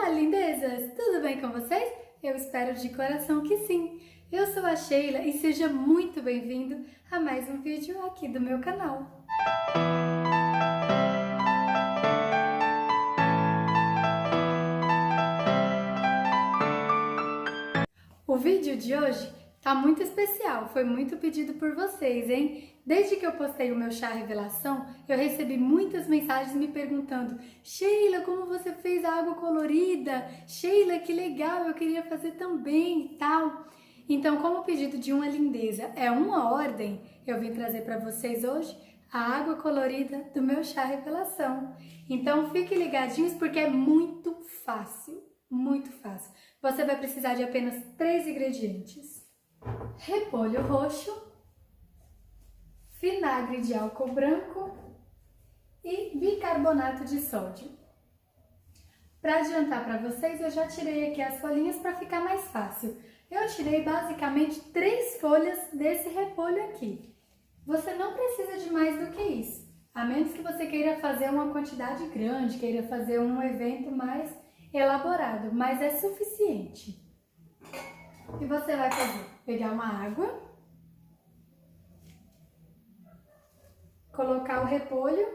Olá, lindezas! Tudo bem com vocês? Eu espero de coração que sim! Eu sou a Sheila e seja muito bem-vindo a mais um vídeo aqui do meu canal. O vídeo de hoje tá muito especial, foi muito pedido por vocês, hein? Desde que eu postei o meu chá revelação, eu recebi muitas mensagens me perguntando: Sheila, como você fez a água colorida? Sheila, que legal, eu queria fazer também e tal. Então, como o pedido de uma lindeza é uma ordem, eu vim trazer para vocês hoje a água colorida do meu chá revelação. Então, fiquem ligadinhos porque é muito fácil, muito fácil. Você vai precisar de apenas 3 ingredientes: repolho roxo, vinagre de álcool branco e bicarbonato de sódio. Para adiantar para vocês, eu já tirei aqui as folhinhas para ficar mais fácil. Eu tirei basicamente 3 folhas desse repolho aqui. Você não precisa de mais do que isso, a menos que você queira fazer uma quantidade grande, queira fazer um evento mais elaborado, mas é suficiente. O que você vai fazer? Pegar uma água, colocar o repolho,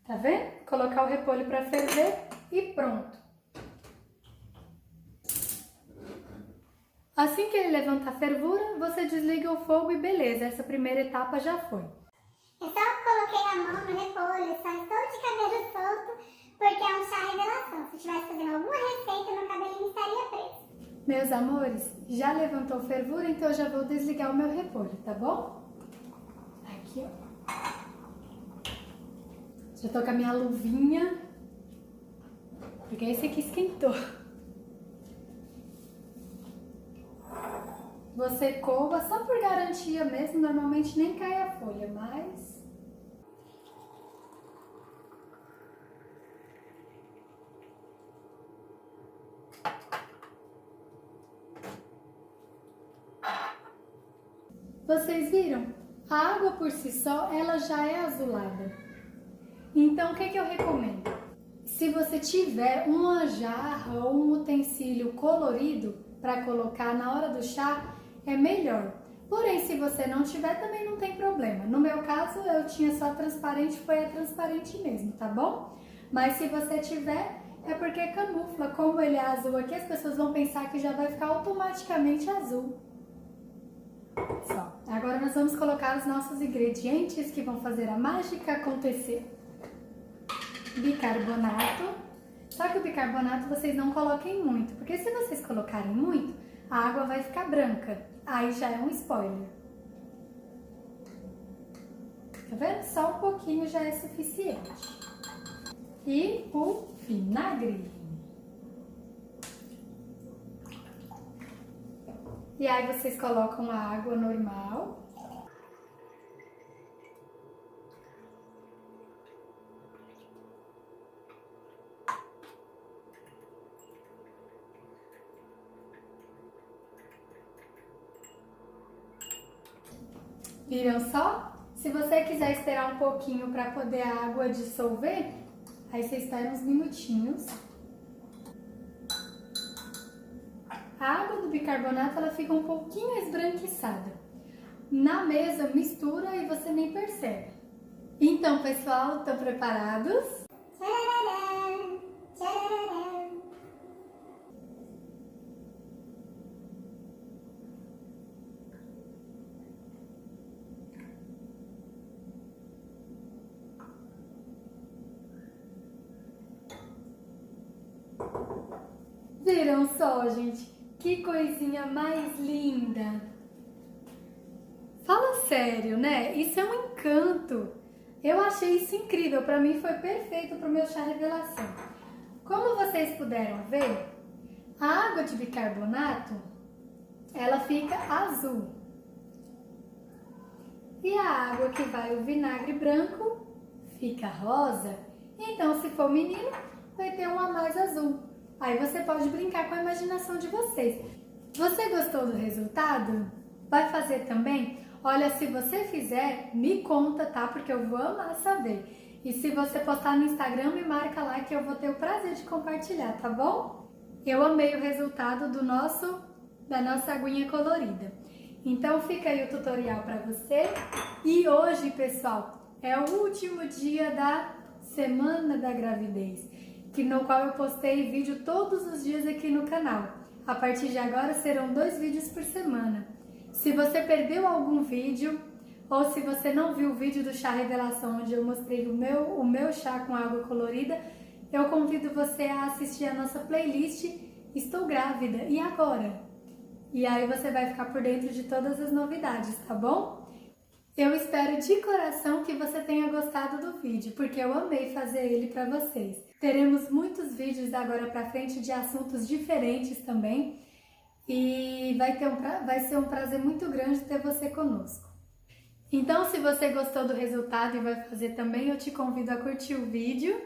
tá vendo? Colocar o repolho para ferver e pronto. Assim que ele levantar a fervura, você desliga o fogo e beleza, essa primeira etapa já foi. Eu só coloquei a mão no repolho, só estou de cabelo solto, porque é um chá revelação. Se eu estivesse fazendo alguma receita, meu cabelinho estaria preso. Meus amores, já levantou fervura, então eu já vou desligar o meu repolho, tá bom? Aqui, ó. Já tô com a minha luvinha, porque esse aqui esquentou. Você cova só por garantia mesmo, normalmente nem cai a folha, mas... Vocês viram? A água por si só, ela já é azulada. Então, o que eu recomendo? Se você tiver uma jarra ou um utensílio colorido para colocar na hora do chá, é melhor. Porém, se você não tiver, também não tem problema. No meu caso, eu tinha só transparente, foi a transparente mesmo, tá bom? Mas se você tiver, é porque camufla. Como ele é azul aqui, as pessoas vão pensar que já vai ficar automaticamente azul. Só. Agora nós vamos colocar os nossos ingredientes que vão fazer a mágica acontecer. Bicarbonato. Só que o bicarbonato vocês não coloquem muito, porque se vocês colocarem muito, a água vai ficar branca. Aí já é um spoiler. Tá vendo? Só um pouquinho já é suficiente. E o vinagre. E aí vocês colocam a água normal. Viram só? Se você quiser esperar um pouquinho para poder a água dissolver, aí você espera uns minutinhos. A água do bicarbonato ela fica um pouquinho esbranquiçada. Na mesa mistura e você nem percebe. Então, pessoal, estão preparados? Tcharam, tcharam. Viram só, gente? Que coisinha mais linda! Fala sério, né? Isso é um encanto! Eu achei isso incrível, para mim foi perfeito para o meu chá revelação. Como vocês puderam ver, a água de bicarbonato, ela fica azul. E a água que vai o vinagre branco fica rosa. Então, se for menino, vai ter uma mais azul. Aí você pode brincar com a imaginação de vocês. Você gostou do resultado? Vai fazer também? Olha, se você fizer, me conta, tá? Porque eu vou amar saber. E se você postar no Instagram, me marca lá que eu vou ter o prazer de compartilhar, tá bom? Eu amei o resultado da nossa aguinha colorida. Então fica aí o tutorial para você. E hoje, pessoal, é o último dia da semana da gravidez, no qual eu postei vídeo todos os dias aqui no canal. A partir de agora serão 2 vídeos por semana. Se você perdeu algum vídeo, ou se você não viu o vídeo do chá revelação, onde eu mostrei o meu chá com água colorida, eu convido você a assistir a nossa playlist Estou Grávida, e agora? E aí você vai ficar por dentro de todas as novidades, tá bom? Eu espero de coração que você tenha gostado do vídeo, porque eu amei fazer ele para vocês. Teremos muitos vídeos agora para frente de assuntos diferentes também, e vai ser um prazer muito grande ter você conosco. Então, se você gostou do resultado e vai fazer também, eu te convido a curtir o vídeo,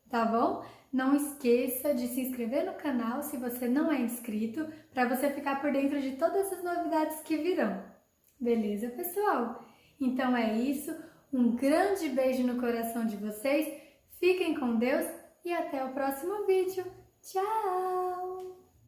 tá bom? Não esqueça de se inscrever no canal se você não é inscrito, para você ficar por dentro de todas as novidades que virão. Beleza, pessoal? Então é isso, um grande beijo no coração de vocês, fiquem com Deus e até o próximo vídeo. Tchau!